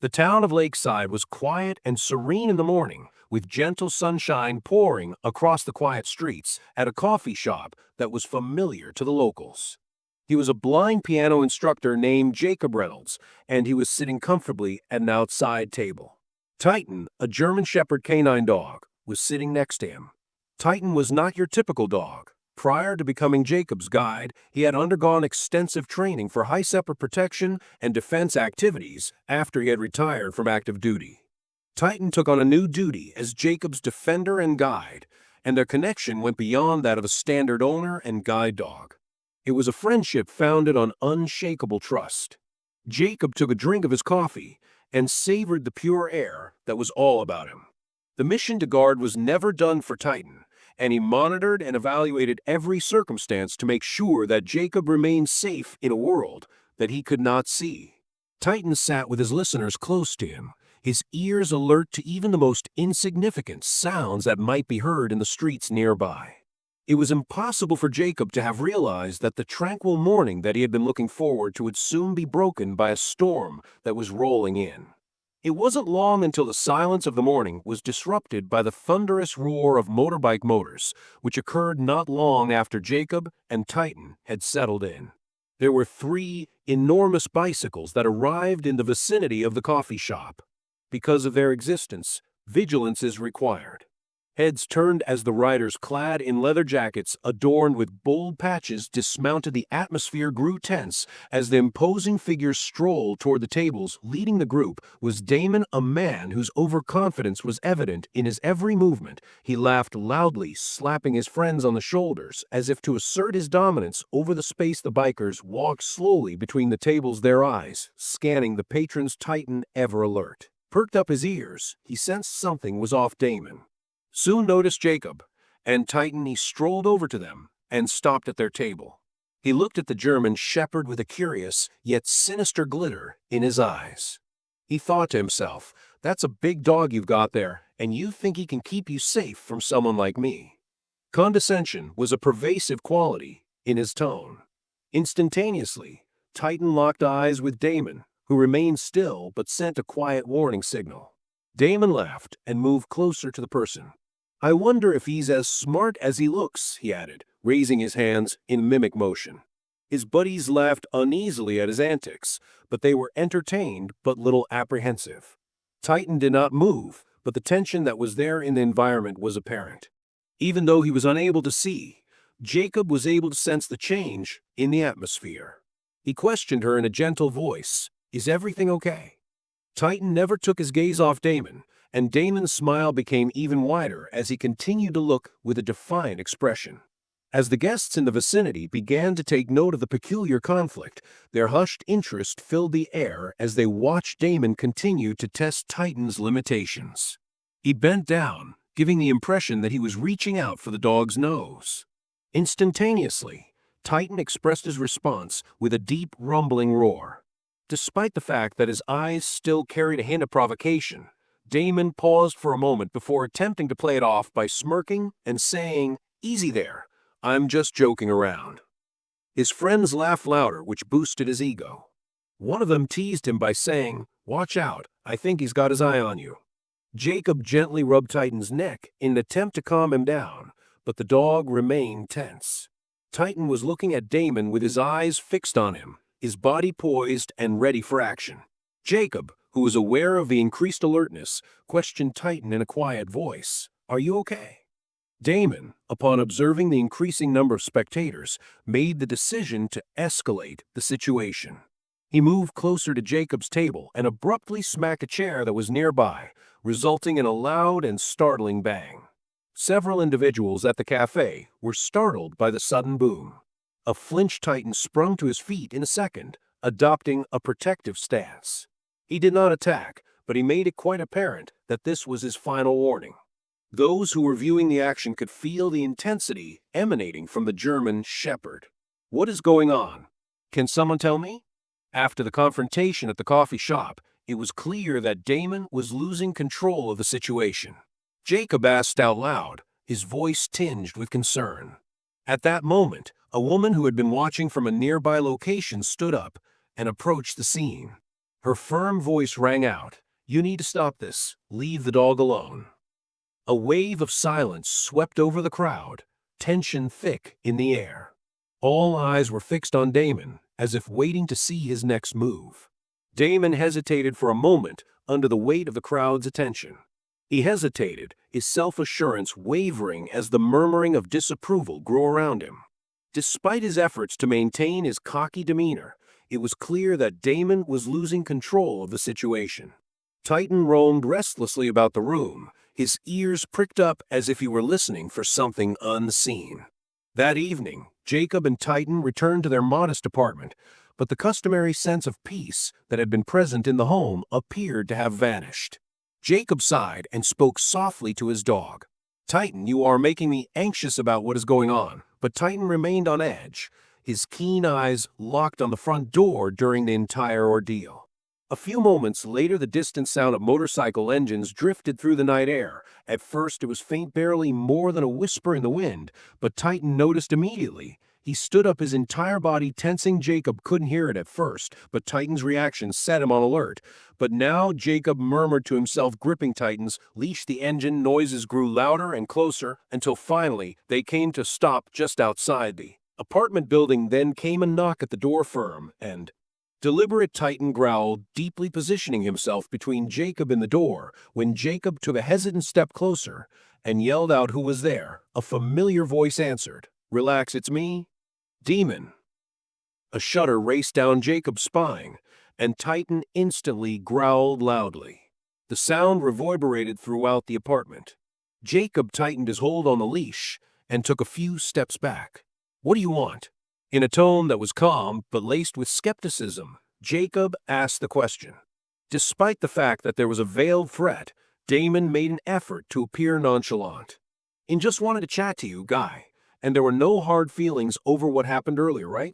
The town of Lakeside was quiet and serene in the morning, with gentle sunshine pouring across the quiet streets at a coffee shop that was familiar to the locals. He was a blind piano instructor named Jacob Reynolds, and he was sitting comfortably at an outside table. Titan, a German Shepherd canine dog, was sitting next to him. Titan was not your typical dog. Prior to becoming Jacob's guide, he had undergone extensive training for high separate protection and defense activities after he had retired from active duty. Titan took on a new duty as Jacob's defender and guide, and their connection went beyond that of a standard owner and guide dog. It was a friendship founded on unshakable trust. Jacob took a drink of his coffee and savored the pure air that was all about him. The mission to guard was never done for Titan, and he monitored and evaluated every circumstance to make sure that Jacob remained safe in a world that he could not see. Titan sat with his listeners close to him, his ears alert to even the most insignificant sounds that might be heard in the streets nearby. It was impossible for Jacob to have realized that the tranquil morning that he had been looking forward to would soon be broken by a storm that was rolling in. It wasn't long until the silence of the morning was disrupted by the thunderous roar of motorbike motors, which occurred not long after Jacob and Titan had settled in. There were 3 enormous bicycles that arrived in the vicinity of the coffee shop. Because of their existence, vigilance is required. Heads turned as the riders, clad in leather jackets adorned with bold patches, dismounted. The atmosphere grew tense as the imposing figures strolled toward the tables. Leading the group was Damon, a man whose overconfidence was evident in his every movement. He laughed loudly, slapping his friends on the shoulders as if to assert his dominance over the space. The bikers walked slowly between the tables, their eyes scanning the patrons. Titan, ever alert, perked up his ears. He sensed something was off. Damon soon noticed Jacob and Titan. He strolled over to them and stopped at their table. He looked at the German Shepherd with a curious yet sinister glitter in his eyes. He thought to himself, "That's a big dog you've got there, and you think he can keep you safe from someone like me?" Condescension was a pervasive quality in his tone. Instantaneously, Titan locked eyes with Damon, who remained still but sent a quiet warning signal. Damon laughed and moved closer to the person. "I wonder if he's as smart as he looks," he added, raising his hands in mimic motion. His buddies laughed uneasily at his antics, but they were entertained but little apprehensive. Titan did not move, but the tension that was there in the environment was apparent. Even though he was unable to see, Jacob was able to sense the change in the atmosphere. He questioned her in a gentle voice, "Is everything okay?" Titan never took his gaze off Damon, and Damon's smile became even wider as he continued to look with a defiant expression. As the guests in the vicinity began to take note of the peculiar conflict, their hushed interest filled the air as they watched Damon continue to test Titan's limitations. He bent down, giving the impression that he was reaching out for the dog's nose. Instantaneously, Titan expressed his response with a deep, rumbling roar. Despite the fact that his eyes still carried a hint of provocation, Damon paused for a moment before attempting to play it off by smirking and saying, "Easy there, I'm just joking around." His friends laughed louder, which boosted his ego. One of them teased him by saying, "Watch out, I think he's got his eye on you." Jacob gently rubbed Titan's neck in an attempt to calm him down, but the dog remained tense. Titan was looking at Damon with his eyes fixed on him, his body poised and ready for action. Jacob, who was aware of the increased alertness, questioned Titan in a quiet voice, "Are you okay?" Damon, upon observing the increasing number of spectators, made the decision to escalate the situation. He moved closer to Jacob's table and abruptly smacked a chair that was nearby, resulting in a loud and startling bang. Several individuals at the cafe were startled by the sudden boom. A flinched Titan sprung to his feet in a second, adopting a protective stance. He did not attack, but he made it quite apparent that this was his final warning. Those who were viewing the action could feel the intensity emanating from the German Shepherd. "What is going on? Can someone tell me?" After the confrontation at the coffee shop, it was clear that Damon was losing control of the situation. Jacob asked out loud, his voice tinged with concern. At that moment, a woman who had been watching from a nearby location stood up and approached the scene. Her firm voice rang out, "You need to stop this. Leave the dog alone." A wave of silence swept over the crowd, tension thick in the air. All eyes were fixed on Damon, as if waiting to see his next move. Damon hesitated for a moment under the weight of the crowd's attention. He hesitated, his self-assurance wavering as the murmuring of disapproval grew around him. Despite his efforts to maintain his cocky demeanor, it was clear that Damon was losing control of the situation. Titan roamed restlessly about the room, his ears pricked up as if he were listening for something unseen. That evening, Jacob and Titan returned to their modest apartment, but the customary sense of peace that had been present in the home appeared to have vanished. Jacob sighed and spoke softly to his dog. "Titan, you are making me anxious about what is going on." But Titan remained on edge, his keen eyes locked on the front door during the entire ordeal. A few moments later, the distant sound of motorcycle engines drifted through the night air. At first, it was faint, barely more than a whisper in the wind, but Titan noticed immediately. He stood up, his entire body tensing. Jacob couldn't hear it at first, but Titan's reaction set him on alert. But now Jacob murmured to himself, gripping Titan's leash. The engine noises grew louder and closer, until finally they came to stop just outside the apartment building. Then came a knock at the door, firm and deliberate. Titan growled, deeply positioning himself between Jacob and the door, when Jacob took a hesitant step closer and yelled out who was there. A familiar voice answered, "Relax, it's me, Demon." A shudder raced down Jacob's spine, and Titan instantly growled loudly. The sound reverberated throughout the apartment. Jacob tightened his hold on the leash and took a few steps back. "What do you want?" In a tone that was calm but laced with skepticism, Jacob asked the question. Despite the fact that there was a veiled threat, Damon made an effort to appear nonchalant. "I just wanted to chat to you, guy. And there were no hard feelings over what happened earlier, right?"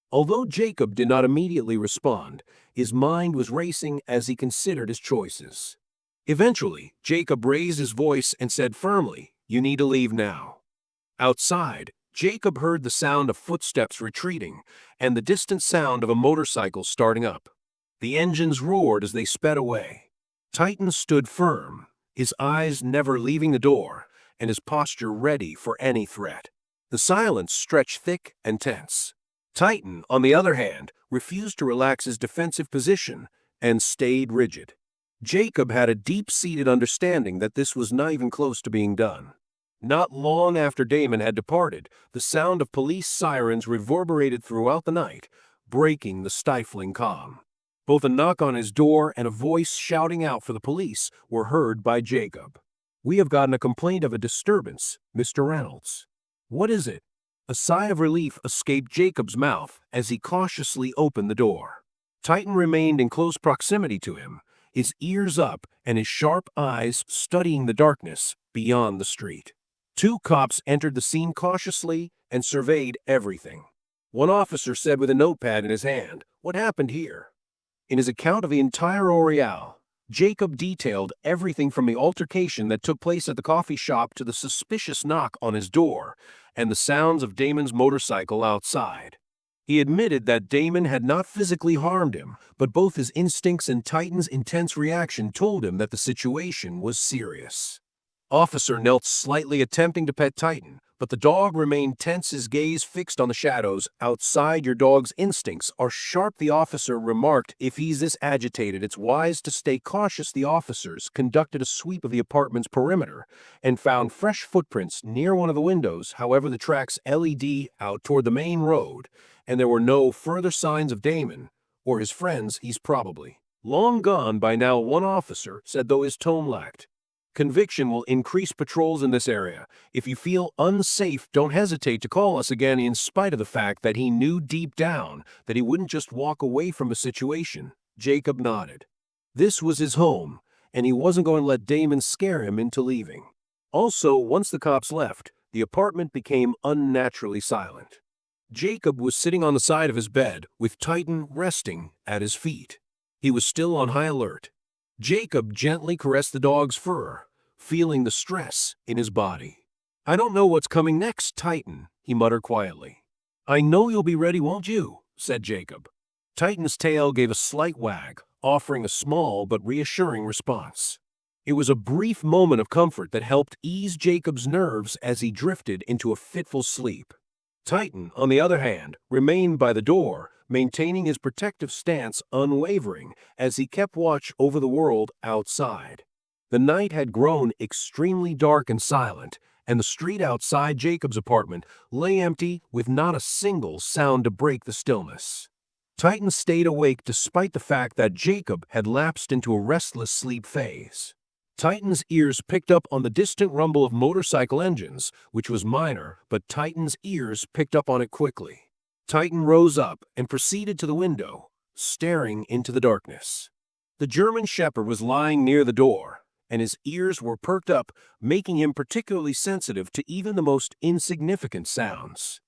Although Jacob did not immediately respond, his mind was racing as he considered his choices. Eventually, Jacob raised his voice and said firmly, "You need to leave now." Outside, Jacob heard the sound of footsteps retreating and the distant sound of a motorcycle starting up. The engines roared as they sped away. Titan stood firm, his eyes never leaving the door, and his posture ready for any threat. The silence stretched thick and tense. Titan, on the other hand, refused to relax his defensive position and stayed rigid. Jacob had a deep-seated understanding that this was not even close to being done. Not long after Damon had departed, the sound of police sirens reverberated throughout the night, breaking the stifling calm. Both a knock on his door and a voice shouting out for the police were heard by Jacob. "We have gotten a complaint of a disturbance, Mr. Reynolds." "What is it?" A sigh of relief escaped Jacob's mouth as he cautiously opened the door. Titan remained in close proximity to him, his ears up and his sharp eyes studying the darkness beyond the street. Two cops entered the scene cautiously and surveyed everything. One officer said with a notepad in his hand, "What happened here?" In his account of the entire ordeal, Jacob detailed everything from the altercation that took place at the coffee shop to the suspicious knock on his door and the sounds of Damon's motorcycle outside. He admitted that Damon had not physically harmed him, but both his instincts and Titan's intense reaction told him that the situation was serious. Officer knelt slightly, attempting to pet Titan, but the dog remained tense, his gaze fixed on the shadows outside. "Your dog's instincts are sharp," the officer remarked. "If he's this agitated, it's wise to stay cautious." The officers conducted a sweep of the apartment's perimeter and found fresh footprints near one of the windows. However, the tracks led out toward the main road, and there were no further signs of Damon or his friends. "He's probably long gone by now," one officer said, though his tone lacked conviction. "Will increase patrols in this area. If you feel unsafe, don't hesitate to call us again." In spite of the fact that he knew deep down that he wouldn't just walk away from a situation, Jacob nodded. This was his home, and he wasn't going to let Damon scare him into leaving. Also, once the cops left, the apartment became unnaturally silent. Jacob was sitting on the side of his bed, with Titan resting at his feet. He was still on high alert. Jacob gently caressed the dog's fur, feeling the stress in his body. "I don't know what's coming next, Titan," he muttered quietly. "I know you'll be ready, won't you?" said Jacob. Titan's tail gave a slight wag, offering a small but reassuring response. It was a brief moment of comfort that helped ease Jacob's nerves as he drifted into a fitful sleep. Titan, on the other hand, remained by the door, maintaining his protective stance unwavering as he kept watch over the world outside. The night had grown extremely dark and silent, and the street outside Jacob's apartment lay empty with not a single sound to break the stillness. Titan stayed awake despite the fact that Jacob had lapsed into a restless sleep phase. Titan's ears picked up on the distant rumble of motorcycle engines, which was minor, but Titan's ears picked up on it quickly. Titan rose up and proceeded to the window, staring into the darkness. The German Shepherd was lying near the door, and his ears were perked up, making him particularly sensitive to even the most insignificant sounds.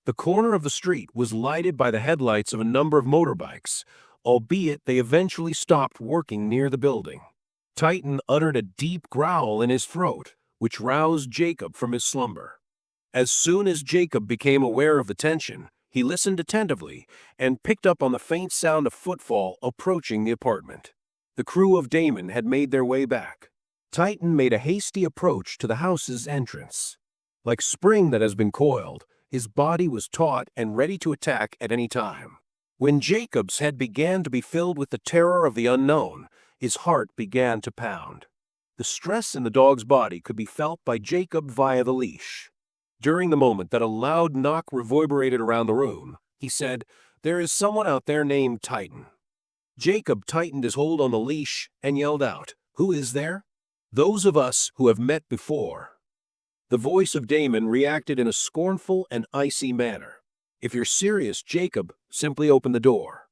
The corner of the street was lighted by the headlights of a number of motorbikes, albeit they eventually stopped working near the building. Titan uttered a deep growl in his throat, which roused Jacob from his slumber. As soon as Jacob became aware of the tension, he listened attentively and picked up on the faint sound of footfall approaching the apartment. The crew of Damon had made their way back. Titan made a hasty approach to the house's entrance. Like spring that has been coiled, his body was taut and ready to attack at any time. When Jacob's head began to be filled with the terror of the unknown, his heart began to pound. The stress in the dog's body could be felt by Jacob via the leash. During the moment that a loud knock reverberated around the room, he said, "There is someone out there named Titan." Jacob tightened his hold on the leash and yelled out, "Who is there?" "Those of us who have met before." The voice of Damon reacted in a scornful and icy manner. "If you're serious, Jacob, simply open the door."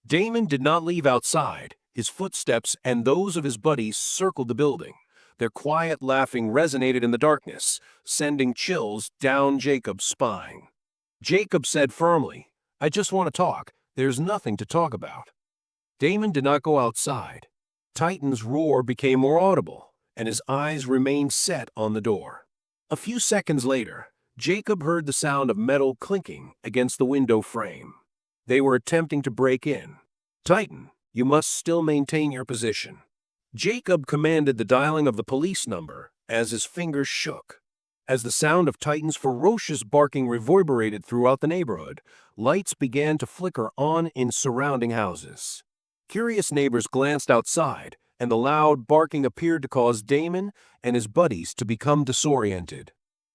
Damon did not leave outside. His footsteps and those of his buddies circled the building. Their quiet laughing resonated in the darkness, sending chills down Jacob's spine. Jacob said firmly, "I just want to talk. There's nothing to talk about." Damon did not go outside. Titan's roar became more audible, and his eyes remained set on the door. A few seconds later, Jacob heard the sound of metal clinking against the window frame. They were attempting to break in. "Titan, you must still maintain your position." Jacob commanded the dialing of the police number as his fingers shook. As the sound of Titan's ferocious barking reverberated throughout the neighborhood, lights began to flicker on in surrounding houses. Curious neighbors glanced outside, and the loud barking appeared to cause Damon and his buddies to become disoriented.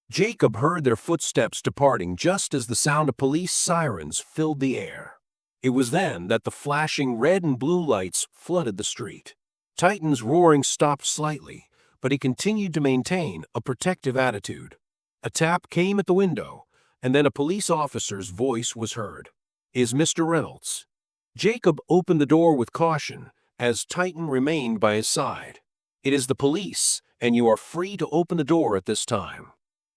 Jacob heard their footsteps departing just as the sound of police sirens filled the air. It was then that the flashing red and blue lights flooded the street. Titan's roaring stopped slightly, but he continued to maintain a protective attitude. A tap came at the window, and then a police officer's voice was heard. "Is Mr. Reynolds?" Jacob opened the door with caution, as Titan remained by his side. "It is the police, and you are free to open the door at this time."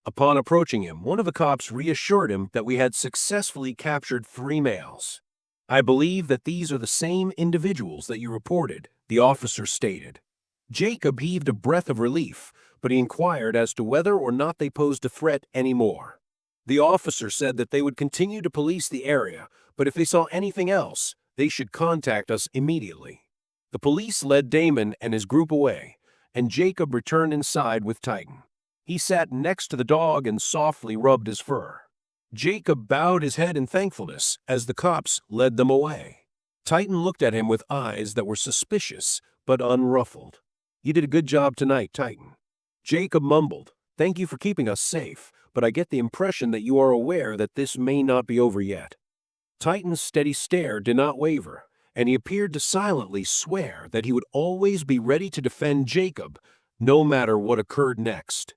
Upon approaching him, one of the cops reassured him that we had successfully captured 3 males. "I believe that these are the same individuals that you reported," the officer stated. Jacob heaved a breath of relief, but he inquired as to whether or not they posed a threat anymore. The officer said that they would continue to police the area, but if they saw anything else, they should contact us immediately. The police led Damon and his group away, and Jacob returned inside with Titan. He sat next to the dog and softly rubbed his fur. Jacob bowed his head in thankfulness as the cops led them away. Titan looked at him with eyes that were suspicious but unruffled. "You did a good job tonight, Titan." Jacob mumbled, "Thank you for keeping us safe, but I get the impression that you are aware that this may not be over yet." Titan's steady stare did not waver, and he appeared to silently swear that he would always be ready to defend Jacob, no matter what occurred next.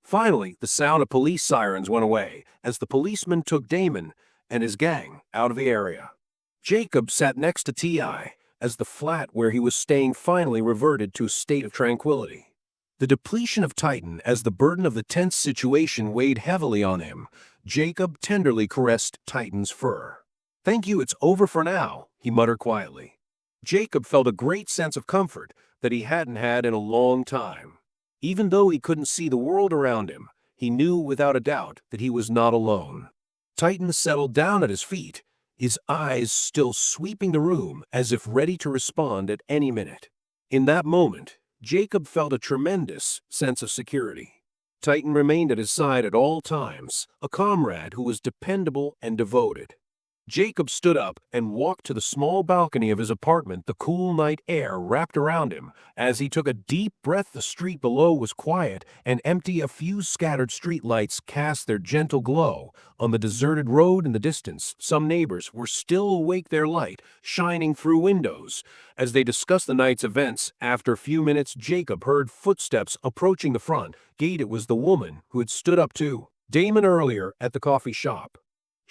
Finally, the sound of police sirens went away as the policeman took Damon and his gang out of the area. Jacob sat next to T.I. as the flat where he was staying finally reverted to a state of tranquility. The depletion of Titan as the burden of the tense situation weighed heavily on him. Jacob tenderly caressed Titan's fur. "Thank you, it's over for now," he muttered quietly. Jacob felt a great sense of comfort that he hadn't had in a long time. Even though he couldn't see the world around him, he knew without a doubt that he was not alone. Titan settled down at his feet. his eyes still sweeping the room as if ready to respond at any minute. In that moment, Jacob felt a tremendous sense of security. Titan remained at his side at all times, a comrade who was dependable and devoted. Jacob stood up and walked to the small balcony of his apartment, the cool night air wrapped around him. As he took a deep breath, the street below was quiet and empty. A few scattered street lights cast their gentle glow on the deserted road in the distance. Some neighbors were still awake, their light shining through windows. As they discussed the night's events, after a few minutes, Jacob heard footsteps approaching the front gate. It was the woman who had stood up to Damon earlier at the coffee shop.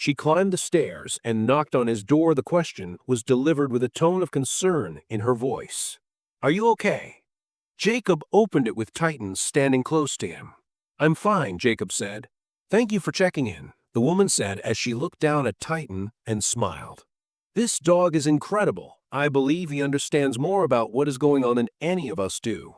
She climbed the stairs and knocked on his door. The question was delivered with a tone of concern in her voice. "Are you okay?" Jacob opened it with Titan standing close to him. "I'm fine," Jacob said. "Thank you for checking in," the woman said as she looked down at Titan and smiled. "This dog is incredible. I believe he understands more about what is going on than any of us do.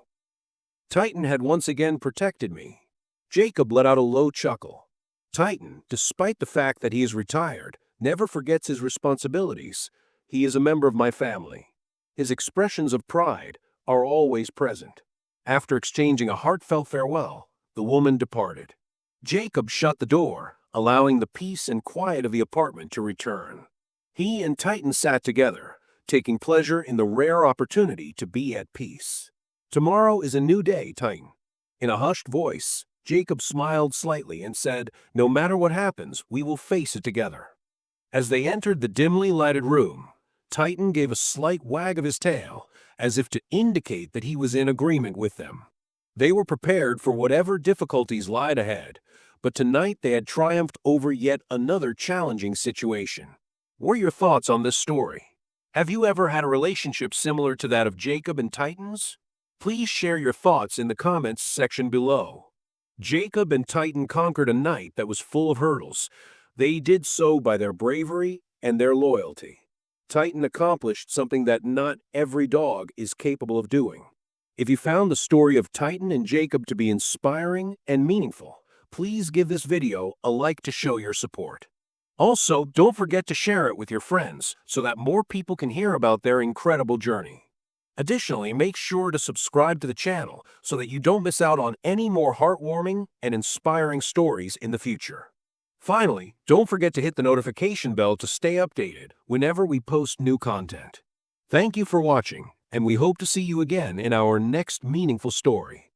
Titan had once again protected me." Jacob let out a low chuckle. Titan, despite the fact that he is retired, never forgets his responsibilities. "He is a member of my family." His expressions of pride are always present. After exchanging a heartfelt farewell, the woman departed. Jacob shut the door, allowing the peace and quiet of the apartment to return. He and Titan sat together, taking pleasure in the rare opportunity to be at peace. "Tomorrow is a new day, Titan." In a hushed voice, Jacob smiled slightly and said, "No matter what happens, we will face it together." As they entered the dimly lighted room, Titan gave a slight wag of his tail, as if to indicate that he was in agreement with them. They were prepared for whatever difficulties lied ahead, but tonight they had triumphed over yet another challenging situation. What are your thoughts on this story? Have you ever had a relationship similar to that of Jacob and Titan's? Please share your thoughts in the comments section below. Jacob and Titan conquered a night that was full of hurdles. They did so by their bravery and their loyalty. Titan accomplished something that not every dog is capable of doing. If you found the story of Titan and Jacob to be inspiring and meaningful, please give this video a like to show your support. Also, don't forget to share it with your friends so that more people can hear about their incredible journey. Additionally, make sure to subscribe to the channel so that you don't miss out on any more heartwarming and inspiring stories in the future. Finally, don't forget to hit the notification bell to stay updated whenever we post new content. Thank you for watching, and we hope to see you again in our next meaningful story.